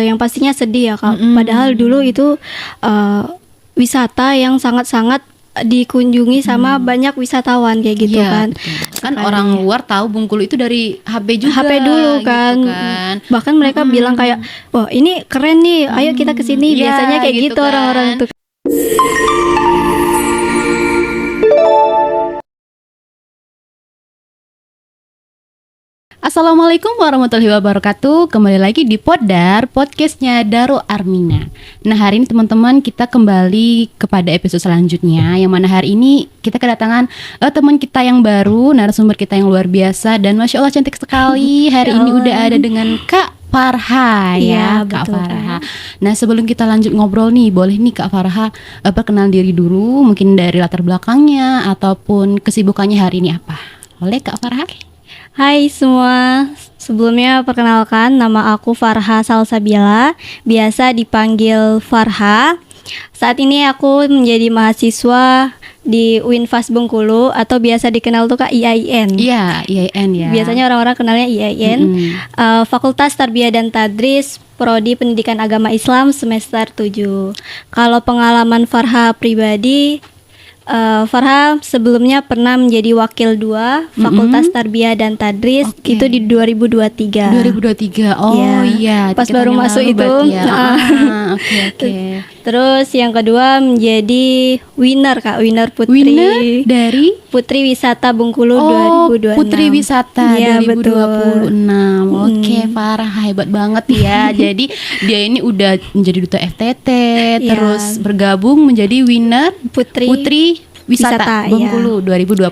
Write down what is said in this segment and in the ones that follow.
yang pastinya sedih ya Kak. Padahal dulu itu wisata yang sangat-sangat dikunjungi sama banyak wisatawan kayak gitu kan. Kan orang luar tahu Bengkulu itu dari HP juga. HP dulu kan. Gitu kan. Bahkan mereka bilang kayak, wah ini keren nih, ayo kita kesini. Biasanya kayak gitu kan. orang-orang tuh. Assalamualaikum warahmatullahi wabarakatuh. Kembali lagi di Poddar, podcastnya Daro Armina. Nah, hari ini teman-teman kita kembali kepada episode selanjutnya, yang mana hari ini kita kedatangan teman kita yang baru, narasumber kita yang luar biasa, dan Masya Allah cantik sekali. Hari ini udah ada dengan Kak Farha ya, Kak Farha. Nah, sebelum kita lanjut ngobrol nih, boleh nih Kak Farha perkenalan diri dulu, mungkin dari latar belakangnya ataupun kesibukannya hari ini apa. Boleh Kak Farha? Hai semua, sebelumnya perkenalkan nama aku Farha Salsabila, biasa dipanggil Farha. Saat ini aku menjadi mahasiswa di UINFAS Bengkulu atau biasa dikenal tuh Kak IAIN. Iya, IAIN ya. Biasanya orang-orang kenalnya IAIN. Fakultas Tarbiyah dan Tadris, Prodi Pendidikan Agama Islam semester 7. Kalau pengalaman Farha pribadi, Farha sebelumnya pernah menjadi wakil 2 Fakultas Tarbiyah dan Tadris, itu di 2023. 2023. Oh iya. Pas baru masuk itu. Ya. Oke. Terus yang kedua menjadi winner Kak, winner Putri. Winner dari Putri Wisata Bengkulu 2026. Putri Wisata ya, 2026. Oke, Farha hebat banget ya. Jadi dia ini udah menjadi duta FTT, terus bergabung menjadi winner Putri Wisata Bengkulu 2026.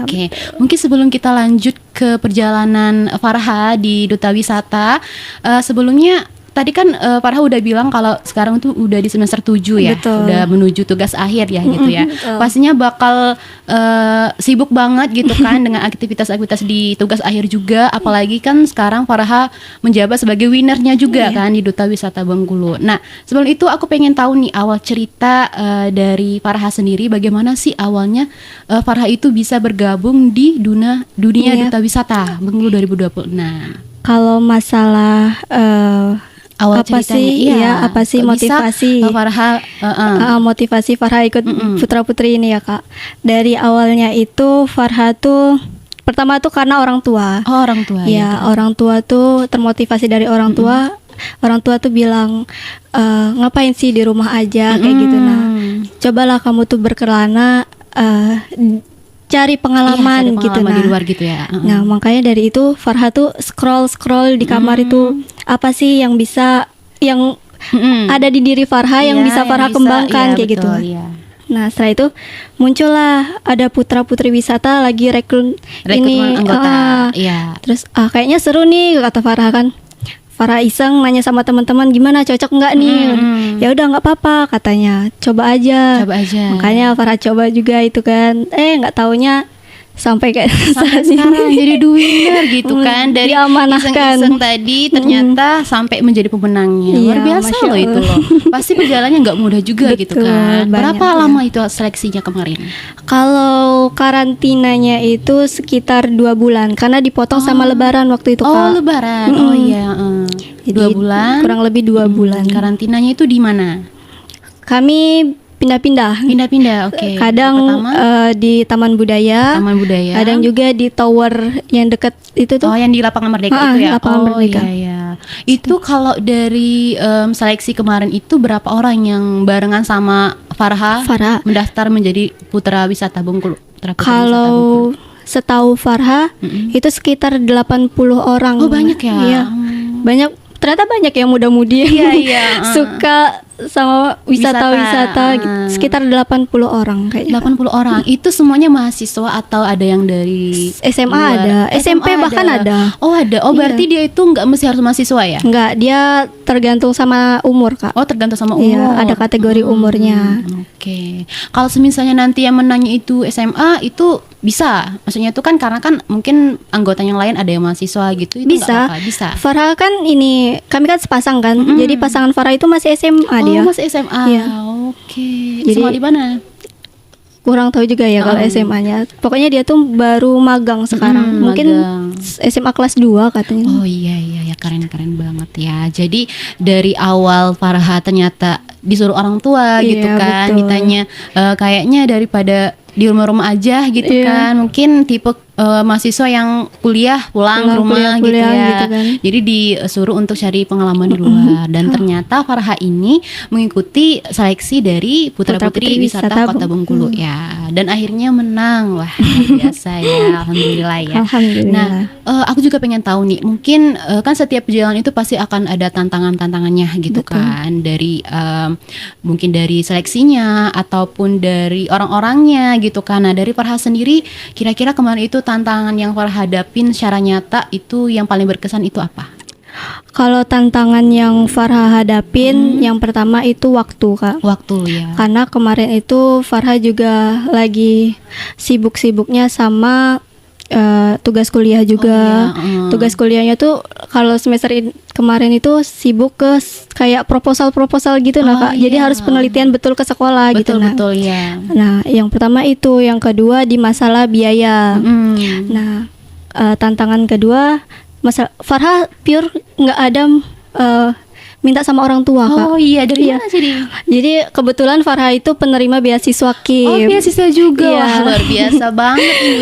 Oke. Mungkin sebelum kita lanjut ke perjalanan Farha di Duta Wisata, sebelumnya tadi kan Farha udah bilang kalau sekarang tuh udah di semester 7 ya. Betul. Udah menuju tugas akhir ya gitu ya. Pastinya bakal sibuk banget gitu kan dengan aktivitas-aktivitas di tugas akhir juga, apalagi kan sekarang Farha menjabat sebagai winnernya juga kan di Duta Wisata Bengkulu. Nah, sebelum itu aku pengen tahu nih awal cerita dari Farha sendiri, bagaimana sih awalnya Farha itu bisa bergabung di dunia Duta Wisata Bengkulu 2026. Kalau masalah awal apa ceritanya, apa sih motivasi Farha motivasi Farha ikut Putra Putri ini ya Kak. Dari awalnya itu Farha tuh pertama tuh karena orang tua. Oh, orang tua. Ya, orang tua tuh termotivasi dari orang tua. Orang tua tuh bilang ngapain sih di rumah aja kayak gitu. Nah, cobalah kamu tuh berkelana, cari pengalaman gitu di luar gitu ya. Nah, makanya dari itu Farha tuh scroll di kamar itu apa sih yang bisa ada di diri Farha yang bisa Farha kembangkan kayak betul, gitu. Nah, setelah itu muncullah ada Putra Putri Wisata lagi rekrut ini anggota. Terus kayaknya seru nih kata Farha kan. Farha iseng nanya sama teman-teman gimana cocok nggak nih? Ya udah nggak apa-apa katanya, coba aja. Makanya Farha coba juga itu kan. Nggak taunya sampai sekarang jadi winner gitu kan, dari iseng-iseng tadi ternyata sampai menjadi pemenangnya. Luar biasa loh itu loh. Pasti perjalanannya nggak mudah juga gitu kan. Berapa lama itu seleksinya kemarin? Kalau karantinanya itu sekitar 2 bulan karena dipotong sama Lebaran waktu itu Kak. Oh, Lebaran. Oh iya. Jadi 2 bulan. Kurang lebih 2 bulan. Karantinanya itu di mana? Kami pindah-pindah, oke. Kadang di Taman Budaya, kadang juga di tower yang dekat itu tuh. Oh, yang di Lapangan Merdeka itu ya? Lapangan Merdeka. Iya. Itu kalau dari seleksi kemarin itu berapa orang yang barengan sama Farha mendaftar menjadi Putra Wisata Bengkulu? Kalau setahu Farha itu sekitar 80 orang. Oh, banyak ya? Iya. Banyak. Ternyata banyak yang muda-mudi suka sama wisata-wisata gitu. Sekitar 80 orang kayaknya. 80 orang. Itu semuanya mahasiswa atau ada yang dari SMA luar? ada, SMP bahkan ada. Oh, ada. Oh, berarti dia itu nggak mesti harus mahasiswa ya? Nggak, dia tergantung sama umur Kak. Oh, tergantung sama umur. Iya, ada kategori umurnya. Oke. Kalau misalnya nanti yang menangnya itu SMA itu bisa, maksudnya itu kan karena kan mungkin anggota yang lain ada yang mahasiswa gitu, itu bisa. Bisa. Farha kan ini, kami kan sepasang kan, jadi pasangan Farha itu masih SMA dia. Oh, masih SMA. Iya. Oke. Jadi, SMA di mana? kurang tahu juga ya kalau SMA-nya. Pokoknya dia tuh baru magang sekarang. Mungkin magang. SMA kelas 2 katanya. Oh iya ya, keren banget ya. Jadi dari awal Farha ternyata disuruh orang tua Iya, gitu kan, betul. ditanya kayaknya daripada di rumah-rumah aja gitu Iya. kan, mungkin tipe mahasiswa yang kuliah pulang ke rumah gitu kuliah ya. gitu kan. Jadi disuruh untuk cari pengalaman di luar, dan ternyata Farha ini mengikuti seleksi dari putra-putri Putra-putri wisata wisata Kota Bengkulu ya, dan akhirnya menang. Wah, luar biasa ya, alhamdulillah ya. Alhamdulillah. Nah, aku juga pengen tahu nih, mungkin kan setiap perjalanan itu pasti akan ada tantangannya gitu kan, dari mungkin dari seleksinya ataupun dari orang-orangnya gitu kan. Nah, dari Farha sendiri, kira-kira kemarin itu tantangan yang Farha hadapin secara nyata itu yang paling berkesan itu apa? Kalau tantangan yang Farha hadapin, yang pertama itu waktu, Kak. Waktu ya. Karena kemarin itu Farha juga lagi sibuk-sibuknya sama tugas kuliah juga. Oh, iya, Tugas kuliahnya tuh kalau semester kemarin itu sibuk ke kayak proposal gitu nah, Kak. Jadi iya. harus penelitian betul ke sekolah gitu nah. Betul ya. Nah, yang pertama itu, yang kedua di masalah biaya. Mm. Nah, tantangan kedua, Farha pure nggak ada minta sama orang tua, Kak. Oh iya, dari Iya. mana sih? Jadi kebetulan Farha itu penerima beasiswa KIP. Oh, beasiswa juga. Iya. Wah, luar biasa banget ini,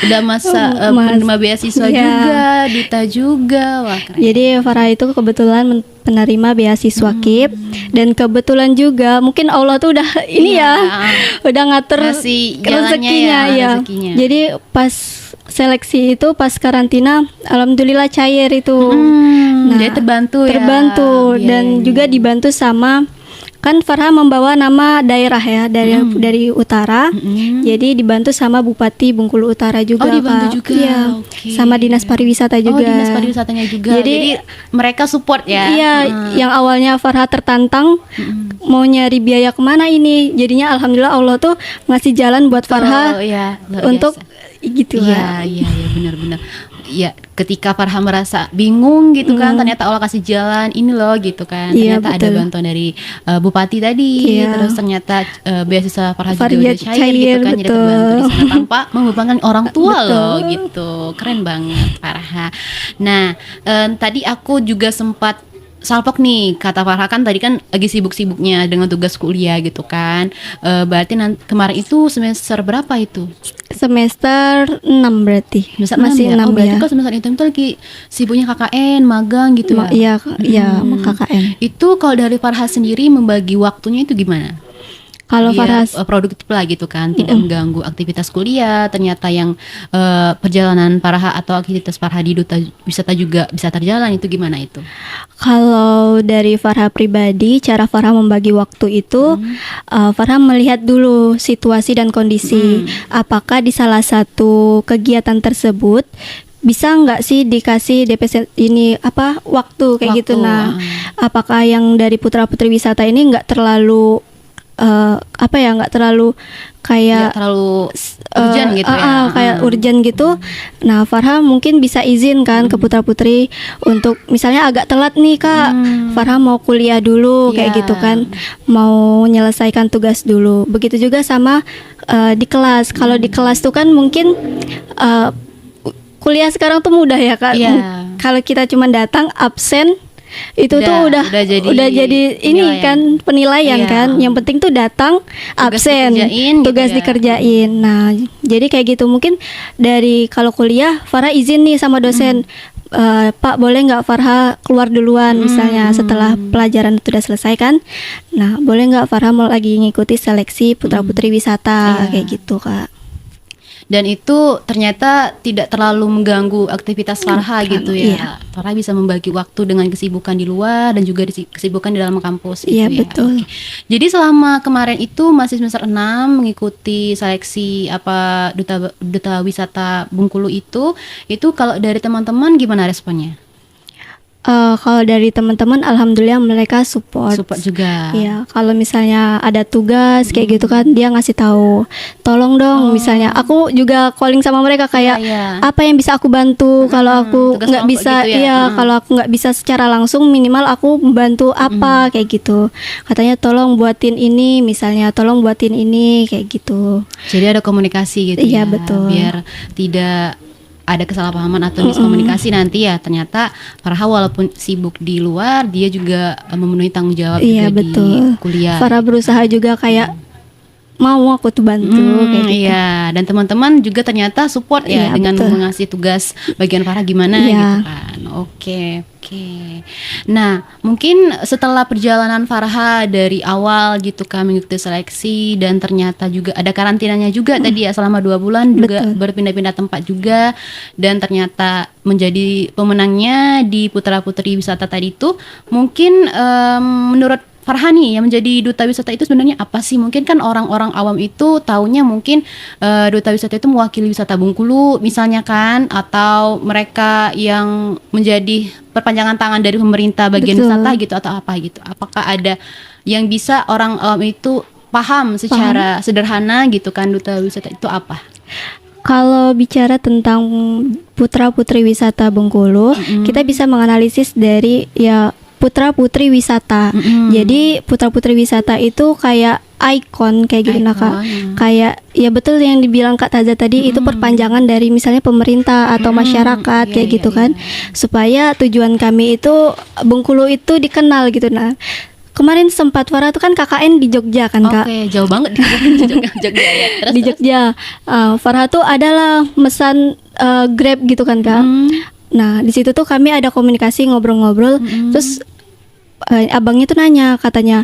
udah masa penerima beasiswa Iya. juga, duta juga. Wah, keren. Jadi Farha itu kebetulan penerima beasiswa KIP, dan kebetulan juga mungkin Allah tuh udah ini Iya. udah ngatur Ngasih jalannya rezekinya ya, ya. rezekinya. Jadi pas seleksi itu, pas karantina, alhamdulillah cair itu. Nah, Jadi terbantu ya. Terbantu Iya, dan iya. juga dibantu sama, kan Farha membawa nama daerah ya, dari utara. Jadi dibantu sama Bupati Bengkulu Utara juga. Oh, dibantu Kak. juga. Iya. Oke. Sama Dinas Pariwisata Oh, juga. dinas pariwisatanya juga. Jadi mereka support ya. iya, yang awalnya Farha tertantang mau nyari biaya kemana ini, jadinya alhamdulillah Allah tuh ngasih jalan buat Farha Oh, iya, luar untuk biasa. gitu Iya, Kak. iya, benar-benar. Ya, ketika Farha merasa bingung gitu kan, ternyata Allah kasih jalan ini loh gitu kan. Iya, Ternyata ada betul. bantuan dari Bupati tadi, Iya. terus ternyata beasiswa Farha juga Farha udah cair gitu kan, jadi betul. terbantu di sana tanpa membebankan orang tua Betul. loh gitu. Keren banget Farha. Nah, tadi aku juga sempat salpok nih, kata Farha kan tadi kan lagi sibuk-sibuknya dengan tugas kuliah gitu kan. Berarti kemarin itu semester berapa itu? Semester 6 berarti. Semester Masih 6 Oh, berarti ya. kalau semester itu lagi sibuknya KKN, magang gitu ya. Iya, iya, KKN. Itu kalau dari Farha sendiri membagi waktunya itu gimana? Kalau Biar, Farha produktif lah gitu kan, tidak mengganggu aktivitas kuliah. Ternyata yang perjalanan Farha atau aktivitas Farha di duta wisata juga bisa terjalan, itu gimana itu? Kalau dari Farha pribadi, cara Farha membagi waktu itu, Farha melihat dulu situasi dan kondisi. Apakah di salah satu kegiatan tersebut bisa nggak sih dikasih DP ini waktu kayak gitu. Waktu, Nah, apakah yang dari putra-putri wisata ini nggak terlalu nggak terlalu kayak Nggak terlalu urgent gitu ya. kayak urgent gitu. Nah, Farha mungkin bisa izin kan ke putra-putri untuk misalnya agak telat nih Kak, Farha mau kuliah dulu kayak Iya. gitu kan, mau menyelesaikan tugas dulu. Begitu juga sama di kelas. Kalau di kelas tuh kan mungkin kuliah sekarang tuh mudah ya Kak. Iya. Kalau kita cuma datang absen, itu tuh udah jadi ini penilaian. kan penilaian Iya. kan. Yang penting tuh datang, absen, dikerjain gitu tugas ya. dikerjain. Nah, jadi kayak gitu. Mungkin dari kalau kuliah Farha izin nih sama dosen, Pak boleh nggak Farha keluar duluan misalnya setelah pelajaran itu udah selesai kan. Nah, boleh nggak Farha mau lagi ngikuti seleksi putra-putri wisata Iya. kayak gitu Kak. Dan itu ternyata tidak terlalu mengganggu aktivitas Farha gitu ya. Iya. Farha bisa membagi waktu dengan kesibukan di luar dan juga kesibukan di dalam kampus gitu Iya, ya. betul. Oke. Jadi selama kemarin itu masih semester 6 mengikuti seleksi duta wisata Bengkulu itu kalau dari teman-teman gimana responnya? Kalau dari teman-teman, alhamdulillah mereka support. Support juga. Iya, kalau misalnya ada tugas kayak gitu kan, dia ngasih tahu, tolong dong. Misalnya aku juga calling sama mereka kayak Iya. apa yang bisa aku bantu. Kalau aku tugas nggak kelompok bisa, gitu ya. iya, kalau aku nggak bisa secara langsung, minimal aku membantu apa kayak gitu. Katanya tolong buatin ini, misalnya tolong buatin ini kayak gitu. Jadi ada komunikasi gitu Iya, ya, betul. biar tidak ada kesalahpahaman atau miskomunikasi nanti ya. Ternyata Farha walaupun sibuk di luar, dia juga memenuhi tanggung jawab Iya, juga betul. di kuliah. Farah berusaha juga kayak mau aku tuh bantu kayak gitu. Iya, dan teman-teman juga ternyata support ya Iya, dengan betul. mengasih tugas bagian Farah gimana Iya. gitu kan. Oke. Nah, mungkin setelah perjalanan Farha dari awal gitu kan mengikuti seleksi dan ternyata juga ada karantinanya juga tadi ya selama 2 bulan juga Betul. berpindah-pindah tempat juga dan ternyata menjadi pemenangnya di putra-putri wisata tadi itu. Mungkin menurut Farha nih yang menjadi duta wisata itu sebenarnya apa sih? Mungkin kan orang-orang awam itu taunya mungkin duta wisata itu mewakili wisata Bengkulu misalnya kan, atau mereka yang menjadi perpanjangan tangan dari pemerintah bagian Betul. wisata gitu atau apa gitu. Apakah ada yang bisa orang awam itu paham secara sederhana gitu kan duta wisata itu apa? Kalau bicara tentang putra-putri wisata Bengkulu, kita bisa menganalisis dari ya putra-putri wisata. Jadi putra-putri wisata itu kayak ikon kayak gitu nah Kak. Kayak ya betul yang dibilang Kak Taza tadi, itu perpanjangan dari misalnya pemerintah atau masyarakat kayak gitu kan. Supaya tujuan kami itu Bengkulu itu dikenal gitu nah. Kemarin sempat Farah tuh kan KKN di Jogja kan Kak. Oke, jauh banget di Jogja ya. Terus, Di Jogja. Farah tuh adalah mesan Grab gitu kan Kak. Nah di situ tuh kami ada komunikasi ngobrol-ngobrol. Terus abangnya tuh nanya katanya,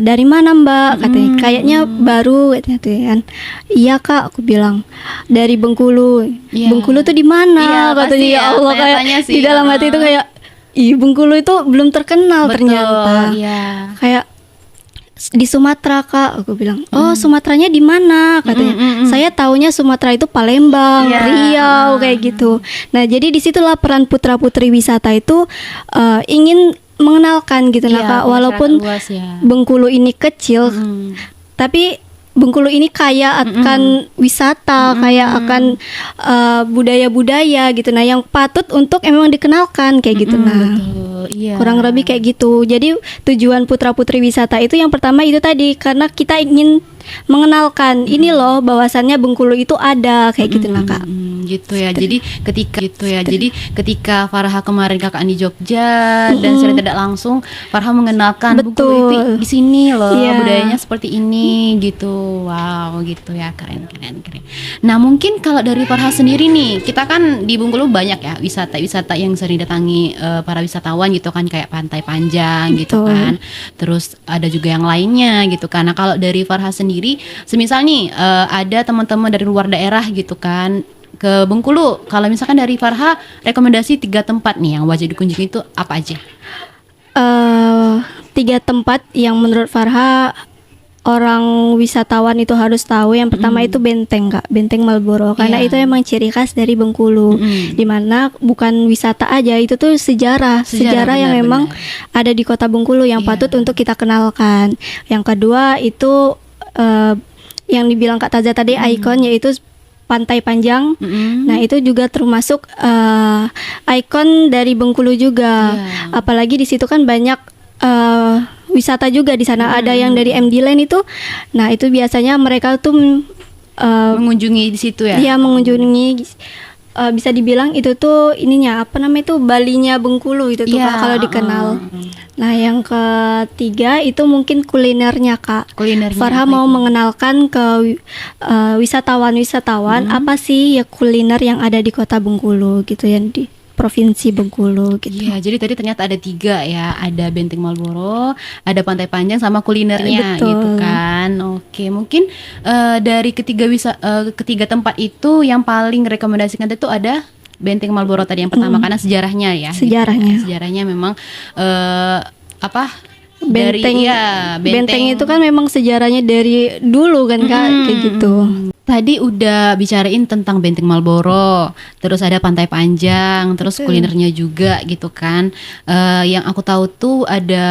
dari mana Mbak? Katanya kayaknya baru katanya tuh kan. Iya Kak, aku bilang dari Bengkulu. Iya. Bengkulu tuh di mana? Iya, Katanya pasti ya ya, Allah kayak tanya-tanya sih. di dalam hati itu kayak ih Bengkulu itu belum terkenal ternyata. Iya. Kayak di Sumatera Kak, aku bilang. Oh Sumateranya di mana? Katanya. Saya taunya Sumatera itu Palembang, Iya. Riau kayak gitu. Nah jadi disitulah peran putra putri wisata itu ingin mengenalkan gitu nah Iya, Kak. ke Walaupun masyarakat luas ya. Bengkulu ini kecil, tapi Bengkulu ini kaya akan wisata, kaya akan budaya-budaya gitu. Nah, yang patut untuk emang dikenalkan kayak gitu. Nah, Betul, iya. kurang lebih kayak gitu. Jadi tujuan putra putri wisata itu yang pertama itu tadi karena kita ingin mengenalkan ini loh bahwasannya Bengkulu itu ada kayak gitu nah Kak. Gitu ya. Jadi ketika Farha kemarin KKN di Jogja dan secara tidak langsung Farha mengenalkan Bengkulu itu Betul. di sini loh, Iya. budayanya seperti ini gitu. Wow, gitu ya, keren. Nah, mungkin kalau dari Farha sendiri nih, kita kan di Bengkulu banyak ya wisata-wisata yang sering datangi para wisatawan gitu kan, kayak Pantai Panjang gitu Betul. kan. Terus ada juga yang lainnya gitu kan. Nah, kalau dari Farha sendiri, semisal nih ada teman-teman dari luar daerah gitu kan ke Bengkulu, kalau misalkan dari Farha rekomendasi 3 tempat nih yang wajib dikunjungi itu apa aja? 3 tempat yang menurut Farha orang wisatawan itu harus tahu. Yang pertama itu Benteng Kak, Benteng Malboro, karena Iya. itu emang ciri khas dari Bengkulu. Dimana bukan wisata aja, itu tuh sejarah yang benar, memang ada di kota Bengkulu yang Iya. patut untuk kita kenalkan. Yang kedua itu yang dibilang Kak Taza tadi ikon, yaitu Pantai Panjang. Nah itu juga termasuk ikon dari Bengkulu juga. Iya. Apalagi di situ kan banyak wisata juga di sana. Ada yang dari MD Land itu. Nah itu biasanya mereka tuh Mengunjungi di situ ya? dia mengunjungi, bisa dibilang itu tuh ininya apa namanya itu Balinya Bengkulu itu tuh Iya, Kak, kalau dikenal. Nah yang ketiga itu mungkin kulinernya Kak. Kulinernya Farha apa mau itu? mengenalkan ke wisatawan apa sih ya kuliner yang ada di kota Bengkulu gitu, yang di provinsi Bengkulu gitu. Iya, jadi tadi ternyata ada 3 ya, ada Benteng Malboro, ada Pantai Panjang sama kulinernya Betul. gitu kan. Oke, mungkin dari ketiga tempat itu yang paling rekomendasikan itu ada Benteng Malboro tadi yang pertama karena sejarahnya ya. Sejarahnya. Gitu. Sejarahnya memang apa? Benteng, Dari, ya, benteng itu kan memang sejarahnya dari dulu kan Kak, kayak gitu. Tadi udah bicarain tentang Benteng Marlboro, terus ada Pantai Panjang, terus Betul. kulinernya juga gitu kan. Yang aku tahu tuh ada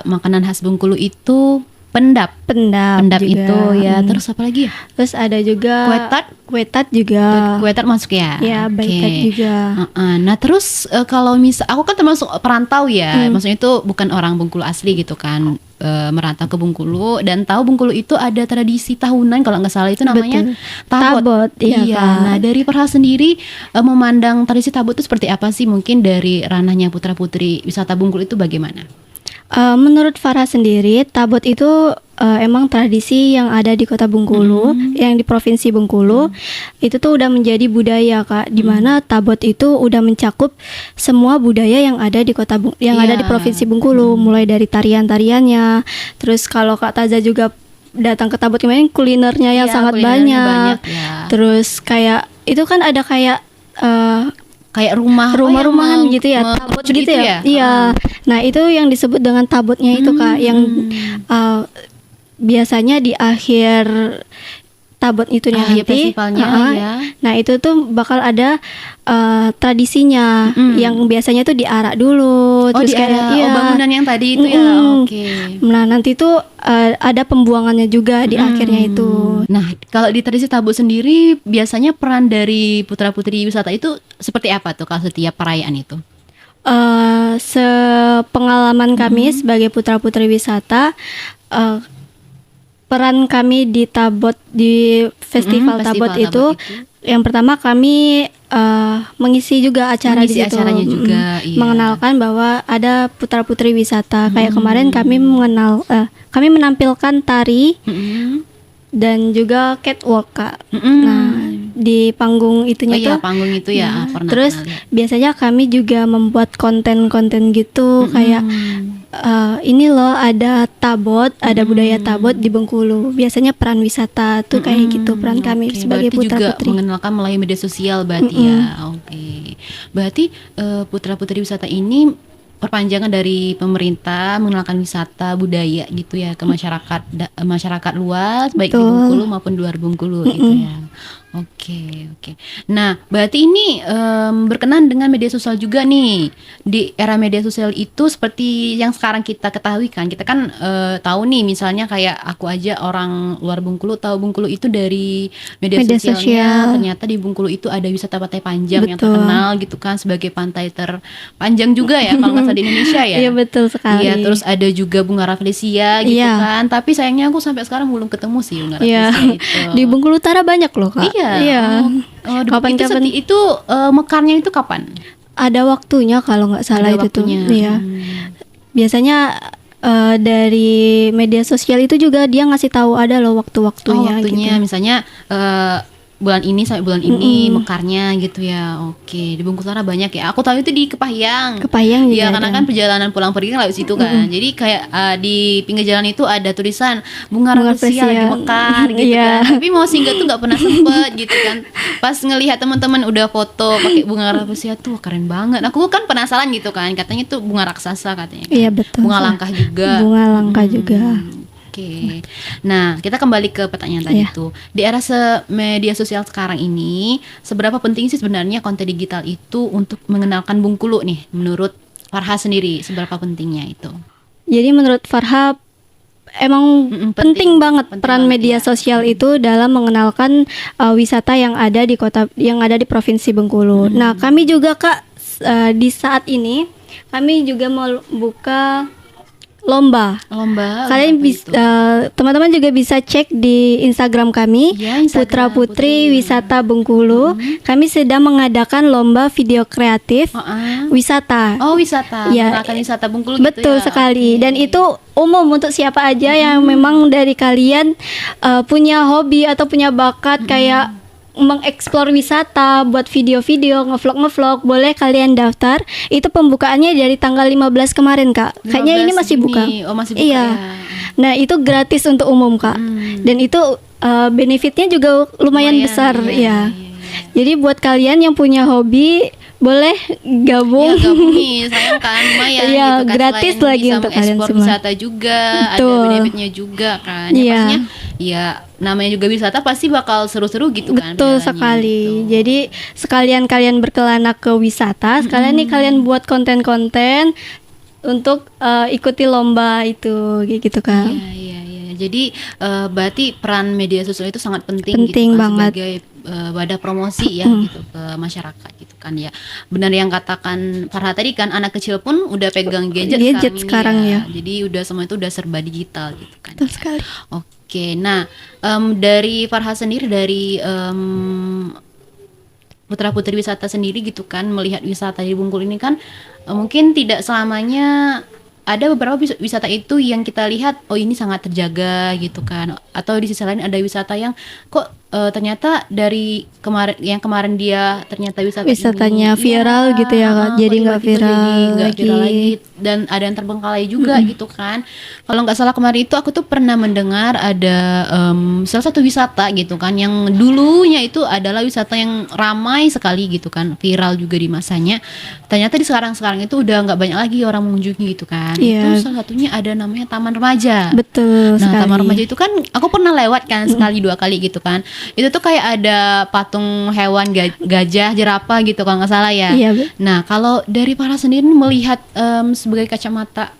makanan khas Bengkulu itu pendap. Pendap juga. Itu ya. Terus apa lagi ya? Terus ada juga Kue tart? Kue tart juga. Kue tart masuk ya? Ya, Oke. baik tart juga. Nah terus kalau misal aku kan termasuk perantau ya, maksudnya itu bukan orang Bengkulu asli gitu kan, merantau ke Bengkulu dan tahu Bengkulu itu ada tradisi tahunan kalau nggak salah itu namanya Betul. tabot. Tabot, iya, Kak. Nah dari Farha sendiri memandang tradisi tabot itu seperti apa sih? Mungkin dari ranahnya putra putri wisata Bengkulu itu bagaimana? Menurut Farah sendiri, tabot itu emang tradisi yang ada di Kota Bengkulu, yang di Provinsi Bengkulu. Itu tuh udah menjadi budaya, Kak. Di mana tabot itu udah mencakup semua budaya yang ada di ada di Provinsi Bengkulu, mulai dari tarian-tariannya. Terus kalau Kak Taza juga datang ke tabot kemarin, kulinernya yang Iya, sangat kulinernya banyak. ya. Terus kayak itu kan ada kayak Kayak rumah-rumahan gitu ya, tabot gitu ya. Iya. Nah, itu yang disebut dengan tabotnya itu, Kak, yang biasanya di akhir tabot itu Akhir nanti. festivalnya, ya. Nah, itu tuh bakal ada tradisinya yang biasanya tuh diarak dulu, terus kayak bangunan yang tadi itu ya. Oke. Nah, nanti tuh ada pembuangannya juga di akhirnya itu. Nah, kalau di tradisi tabut sendiri biasanya peran dari putra-putri wisata itu seperti apa tuh kalau setiap perayaan itu? Sepengalaman kami sebagai putra-putri wisata, peran kami di tabot di festival tabot itu, yang pertama kami mengisi juga acara di situ, acaranya juga, iya. mengenalkan bahwa ada putra-putri wisata. Kayak kemarin kami menampilkan tari dan juga catwalk, Kak. Nah, di panggung itunya tuh. Panggung itu ya. Pernah Terus biasanya kami juga membuat konten-konten gitu, kayak ini loh ada tabot, ada budaya tabot di Bengkulu. Biasanya peran wisata tuh kayak gitu, peran kami sebagai berarti juga putra-putri. mengenalkan melalui media sosial berarti ya. Oke. Berarti putra-putri wisata ini perpanjangan dari pemerintah mengenalkan wisata budaya gitu ya ke masyarakat luas, baik di Betul. Bengkulu maupun di luar Bengkulu gitu ya. Oke. Nah, berarti ini berkenan dengan media sosial juga nih. Di era media sosial itu seperti yang sekarang kita ketahui kan. Kita kan tahu nih misalnya kayak aku aja orang luar Bengkulu tahu Bengkulu itu dari media sosialnya. sosial. Ternyata di Bengkulu itu ada wisata Pantai Panjang yang Betul. terkenal gitu kan sebagai pantai terpanjang juga ya kalau nggak salah di Indonesia ya. Iya, betul sekali. Iya, terus ada juga Bunga Rafflesia gitu Iya. kan. Tapi sayangnya aku sampai sekarang belum ketemu sih Bunga Iya. Rafflesia itu. Di Bengkulu Utara banyak loh, Kak. Iya. Kapan-kapan itu mekarnya itu kapan? ada waktunya kalau nggak salah Ada itu waktunya. tuh. Iya. Biasanya dari media sosial itu juga dia ngasih tahu ada loh waktu-waktunya Waktunya gitu. misalnya bulan ini sampai bulan ini mekarnya gitu ya. Oke, di Bengkulu Utara banyak ya. Aku tahu itu di Kepahyang. Kepahyang juga Iya, karena ada. kan perjalanan pulang pergi kan lewat situ kan. Jadi kayak di pinggir jalan itu ada tulisan Bunga Rafflesia lagi mekar gitu Iya. kan. Tapi mau singgah tuh nggak pernah sempet gitu kan. Pas ngelihat teman-teman udah foto pakai bunga rafflesia tuh keren banget. Aku kan penasaran gitu kan. Katanya itu bunga raksasa katanya. Iya, betul. Bunga langka juga. Bunga langka juga. Oke. Nah, kita kembali ke pertanyaan tadi Iya. tuh. Di era media sosial sekarang ini, seberapa penting sih sebenarnya konten digital itu untuk mengenalkan Bengkulu nih? Menurut Farha sendiri, seberapa pentingnya itu? Jadi menurut Farha emang penting banget peran media sosial itu dalam mengenalkan wisata yang ada di di Provinsi Bengkulu. Nah, kami juga, Kak, di saat ini kami juga mau buka lomba. Kalian bisa teman-teman juga bisa cek di Instagram kami, Ya, Instagram Putra Putri Wisata Bengkulu. Kami sedang mengadakan lomba video kreatif wisata. Oh, wisata. Ya, Mengenalkan wisata Bengkulu betul gitu ya. sekali. Dan itu umum untuk siapa aja yang memang dari kalian punya hobi atau punya bakat kayak mengeksplor wisata, buat video-video, ngevlog, boleh kalian daftar. Itu pembukaannya dari tanggal 15 kemarin, Kak. Kayaknya ini masih buka. Oh, masih buka Iya. ya. Nah, itu gratis untuk umum, Kak. Dan itu benefitnya juga lumayan besar, iya. ya. Jadi buat kalian yang punya hobi boleh gabung. Ya gabung nih, sayang kan lumayan Iya, gitu kan. gratis Selain lagi bisa untuk kalian ekspor semua. wisata juga, ada Betul. benefitnya juga kan. Ya Iya. pastinya ya namanya juga wisata pasti bakal seru-seru gitu kan. Betul perjalanannya sekali. gitu. Jadi sekalian kalian berkelana ke wisata, sekalian nih kalian buat konten-konten untuk ikuti lomba itu, kayak gitu kan. Iya. Jadi berarti peran media sosial itu sangat penting, Penting gitu kan, banget. sebagai wadah promosi ya gitu ke masyarakat gitu kan ya. Benar yang katakan Farha tadi kan, anak kecil pun udah pegang gadget, Gadget sekarang ini sekarang ya. Jadi udah semua itu udah serba digital gitu kan. Betul sekali. Oke, nah dari Farha sendiri, dari putra-putri wisata sendiri gitu kan, melihat wisata di Bungkul ini kan mungkin tidak selamanya, ada beberapa wisata itu yang kita lihat oh ini sangat terjaga gitu kan, atau di sisi lain ada wisata yang kok ternyata dari kemarin dia ternyata Wisatanya ini viral gitu ya, Kak. Jadi kok nggak tiba-tiba jadi viral nggak viral lagi. lagi, dan ada yang terbengkalai juga gitu kan. Kalau nggak salah kemarin itu aku tuh pernah mendengar ada salah satu wisata gitu kan yang dulunya itu adalah wisata yang ramai sekali gitu kan, viral juga di masanya. Ternyata di sekarang itu udah nggak banyak lagi orang mengunjungi gitu kan. Iya. Itu salah satunya ada namanya Taman Remaja. Betul Nah, sekali. Taman Remaja itu kan aku pernah lewat kan sekali 2 kali gitu kan. Itu tuh kayak ada patung hewan gajah, jerapah gitu kalau nggak salah ya. Iya, Bu. Nah, kalau dari para sendiri melihat sebagai kacamata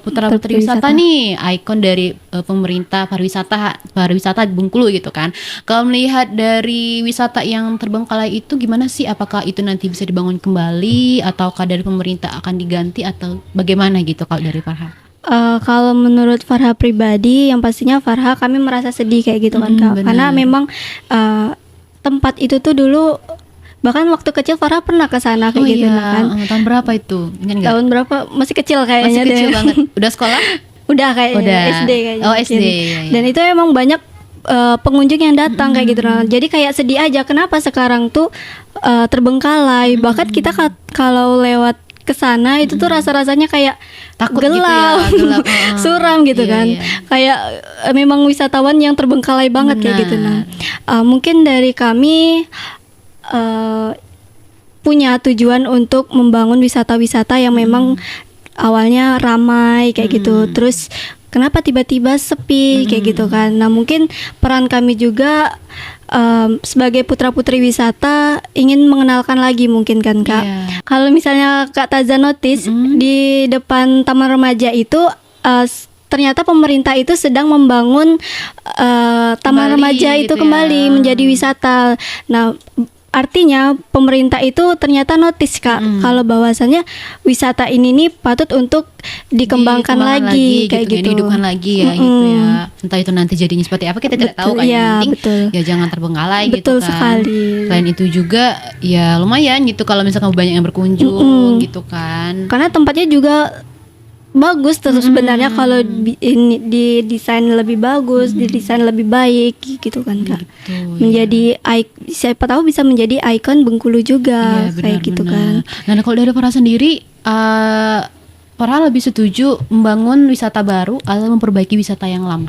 putra-putri wisata nih, ikon dari pemerintah pariwisata di Bengkulu gitu kan. Kalau melihat dari wisata yang terbengkalai itu gimana sih? Apakah itu nanti bisa dibangun kembali, ataukah dari pemerintah akan diganti, atau bagaimana gitu kalau dari Farha? Kalau menurut Farha pribadi, yang pastinya Farha kami merasa sedih kayak gitu kan, Kak. Benar. Karena memang tempat itu tuh dulu, bahkan waktu kecil Farha pernah ke sana kayak gitu kan. Tahun berapa itu? Ingat nggak? Tahun berapa? Masih kecil kayaknya Masih kecil deh. banget. Udah sekolah? Udah kayaknya. Udah. SD kayaknya. Oh, mungkin. SD, iya. Dan itu emang banyak pengunjung yang datang kayak gitu. Nah, jadi kayak sedih aja kenapa sekarang tuh terbengkalai. Bahkan kita kalau lewat ke sana itu tuh rasa-rasanya kayak Takut gelap, gitu ya, gelap. suram gitu Iya, kan. iya. Kayak memang wisatawan yang terbengkalai banget kayak gitu. Nah, mungkin dari kami punya tujuan untuk membangun wisata-wisata yang memang awalnya ramai kayak gitu. Terus kenapa tiba-tiba sepi kayak gitu kan. Nah, mungkin peran kami juga sebagai putra-putri wisata ingin mengenalkan lagi mungkin kan, Kak. Iya. Kalau misalnya Kak Taza notice di depan Taman Remaja itu ternyata pemerintah itu sedang membangun Taman Kembali Remaja itu gitu ya. kembali menjadi wisata. Nah, artinya pemerintah itu ternyata notice, Kak, kalau bahwasannya wisata ini nih patut untuk dikembangkan lagi kayak gitu. Dihidupkan lagi ya gitu ya. Entah itu nanti jadinya seperti apa kita tidak tahu kan. Iya, Yang penting betul. ya jangan terbengkalai Betul gitu kan. sekali. Selain itu juga ya lumayan gitu kalau misalkan banyak yang berkunjung gitu kan. Karena tempatnya juga bagus terus sebenarnya kalau ini didesain lebih bagus, didesain lebih baik gitu kan, Kak. Gitu, Menjadi siapa tahu bisa menjadi ikon Bengkulu juga Iya, kayak gitu kan. Nah, kalau dari Farah sendiri, Farah lebih setuju membangun wisata baru atau memperbaiki wisata yang lama?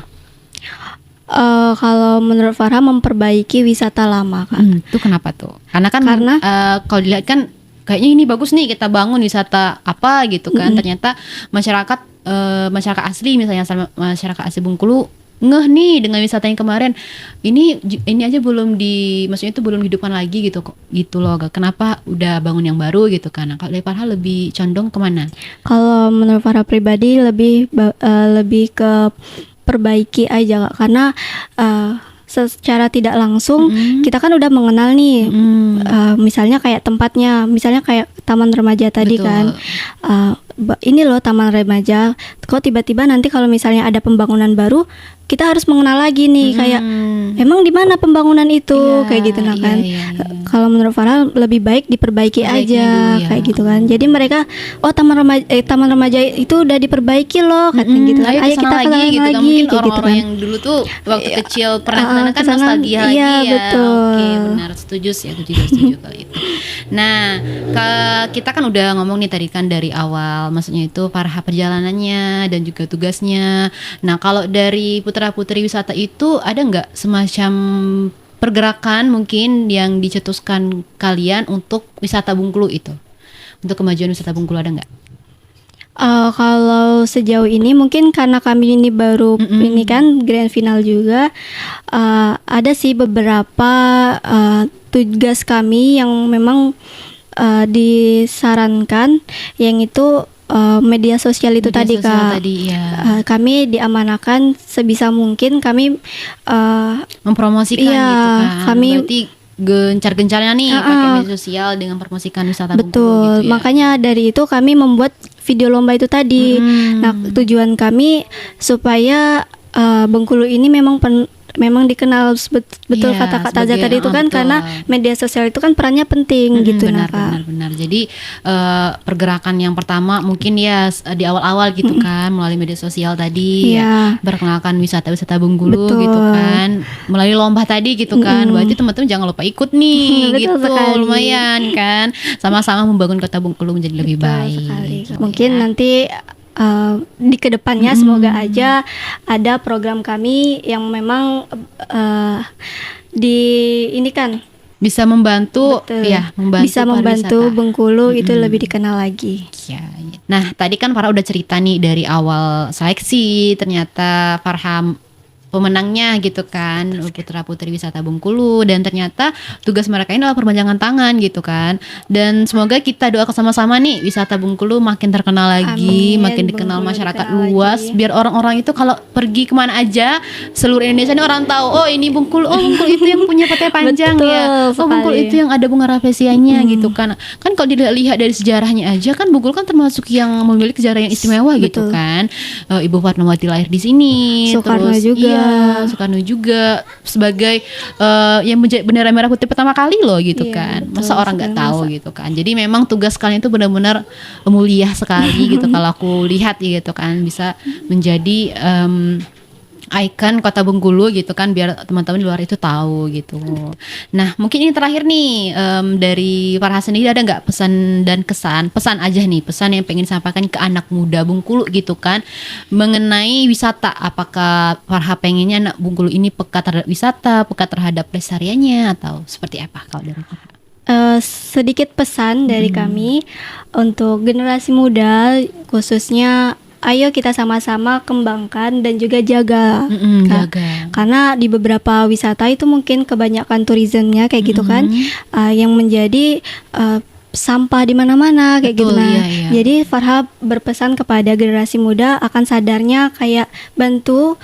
Kalau menurut Farah memperbaiki wisata lama, Kak. Itu kenapa tuh? Karena kalau dilihat kan kayaknya ini bagus nih kita bangun wisata apa gitu kan. Ternyata masyarakat asli, misalnya masyarakat asli Bengkulu ngeh nih dengan wisata yang kemarin. Ini aja maksudnya itu belum hidupkan lagi gitu loh. Kenapa udah bangun yang baru gitu kan. Nah, kalau dari Farha lebih condong kemana? Kalau menurut Farah pribadi lebih ke perbaiki aja, Kak. Karena secara tidak langsung kita kan udah mengenal nih, misalnya kayak tempatnya, misalnya kayak Taman Remaja tadi. Betul. Kan ini loh Taman Remaja, kok tiba-tiba nanti kalau misalnya ada pembangunan baru kita harus mengenal lagi nih, kayak emang di mana pembangunan itu, Iya, kayak gitu nah kan. iya. Kalau menurut Farah lebih baik diperbaiki Perbaiki aja dulu ya. kayak gitu kan. Jadi mereka Taman Remaja itu udah diperbaiki loh katanya gitu kan. Ayo kesana kita lagi gitu kan. Mungkin kayak gitu orang-orang kan. yang dulu tuh waktu kecil pernah kesana kan kesana, nostalgia lagi iya, ya. betul. Oke, benar, setuju sih, aku juga setuju kalau itu. Nah, kita kan udah ngomong nih tadi kan dari awal, maksudnya itu Farha perjalanannya dan juga tugasnya. Nah, kalau dari putra-putri wisata itu ada nggak semacam pergerakan mungkin yang dicetuskan kalian untuk wisata Bengkulu itu? Untuk kemajuan wisata Bengkulu ada nggak? Kalau sejauh ini mungkin karena kami ini baru ini kan grand final juga, ada sih beberapa tugas kami yang memang disarankan, yang itu media sosial itu Media tadi sosial Kak. tadi, ya. Kami diamanakan sebisa mungkin kami Mempromosikan iya, gitu kan. kami- Berarti gencar-gencarnya nih pakai media sosial dengan promosikan wisata Bengkulu betul, gitu ya. makanya dari itu kami membuat video lomba itu tadi. Nah, tujuan kami supaya Bengkulu ini memang dikenal betul Iya, kata Kak Taza sebagai- tadi itu kan, betul. karena media sosial itu kan perannya penting gitu benar, nah Kak. benar. Jadi pergerakan yang pertama mungkin ya di awal-awal gitu kan, melalui media sosial tadi, ya, Iya. perkenalkan wisata-wisata Bengkulu Betul. gitu kan, melalui lomba tadi gitu kan. Berarti teman-teman jangan lupa ikut nih, Betul gitu, sekali. lumayan kan, sama-sama membangun kota Bengkulu menjadi lebih Betul baik. sekali. gitu Mungkin ya. nanti di kedepannya semoga aja ada program kami yang memang di ini kan bisa membantu, betul, ya, membantu bisa membantu pariwisata. Bengkulu itu lebih dikenal lagi. Ya, ya. Nah, tadi kan Farha udah cerita nih dari awal seleksi, ternyata Farha pemenangnya gitu kan, putra putri wisata Bengkulu, dan ternyata tugas mereka ini adalah perpanjangan tangan gitu kan. Dan semoga kita doa sama-sama nih wisata Bengkulu makin terkenal lagi, Amin, makin dikenal Bengkulu masyarakat dikenal luas, lagi. biar orang-orang itu kalau pergi kemana aja seluruh Indonesia ini orang tahu, oh ini Bengkulu, oh Bengkulu itu yang punya pantai panjang Betul ya, oh Bengkulu sekali. itu yang ada bunga rapesianya gitu kan. Kan kalau dilihat dari sejarahnya aja kan Bengkulu kan termasuk yang memiliki sejarah yang istimewa gitu Betul. kan. Ibu Fatmawati lahir di sini, Soekarno terus juga. iya, Soekarno juga sebagai yang menjadi bendera merah putih pertama kali loh gitu Iya, kan. betul, Masa orang nggak sebenarnya tahu gitu kan. Jadi memang tugas kalian itu benar-benar mulia sekali gitu kalau aku lihat gitu kan, bisa menjadi ikon kota Bengkulu gitu kan, biar teman-teman di luar itu tahu gitu. Nah mungkin ini terakhir nih, dari Farha sendiri ada nggak pesan dan kesan, pesan aja nih, pesan yang pengen disampaikan ke anak muda Bengkulu gitu kan, mengenai wisata. Apakah Farha pengennya anak Bengkulu ini peka terhadap wisata, peka terhadap pelestariannya, atau seperti apa kalau dari Farha? Sedikit pesan dari kami untuk generasi muda khususnya, ayo kita sama-sama kembangkan dan juga jaga. Kak. Jaga. Karena di beberapa wisata itu mungkin kebanyakan turismenya kayak gitu kan, yang menjadi sampah di mana-mana kayak Betul, gitu. Nah, iya, iya. jadi Farha berpesan kepada generasi muda akan sadarnya kayak bantu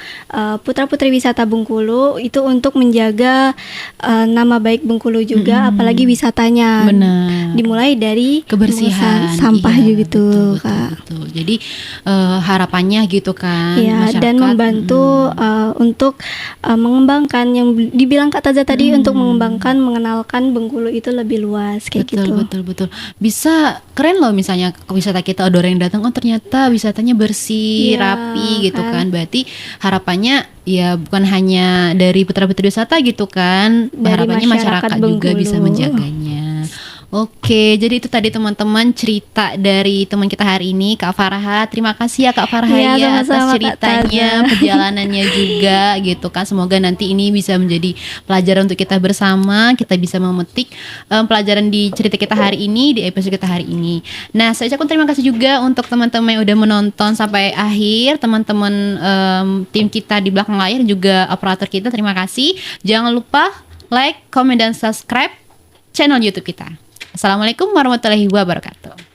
putra-putri wisata Bengkulu itu untuk menjaga nama baik Bengkulu juga, apalagi wisatanya. Benar. Dimulai dari Kebersihan, sampah iya, juga gitu, betul, Kak. betul. Jadi harapannya gitu kan, Ya, dan masyarakat, membantu untuk mengembangkan yang dibilang Kak Taza tadi, untuk mengembangkan, mengenalkan Bengkulu itu lebih luas kayak betul, gitu. betul. Bisa keren loh misalnya ke wisata kita, ada orang yang datang, oh ternyata wisatanya bersih, Iya, rapi gitu kan. kan. Berarti harapannya ya bukan hanya dari putra-putri wisata gitu kan, Dari harapannya masyarakat masyarakat juga bisa Bengkulu. menjaganya. Oke, jadi itu tadi teman-teman cerita dari teman kita hari ini, Kak Farha. Terima kasih ya Kak Farha Iya, ya atas sama-sama, Kak ceritanya, Taza. perjalanannya juga gitu kan. Semoga nanti ini bisa menjadi pelajaran untuk kita bersama, kita bisa memetik pelajaran di cerita kita hari ini, di episode kita hari ini. Nah, saya ucapkan terima kasih juga untuk teman-teman yang udah menonton sampai akhir, teman-teman tim kita di belakang layar, juga operator kita, terima kasih. Jangan lupa like, comment, dan subscribe channel YouTube kita. Assalamualaikum warahmatullahi wabarakatuh.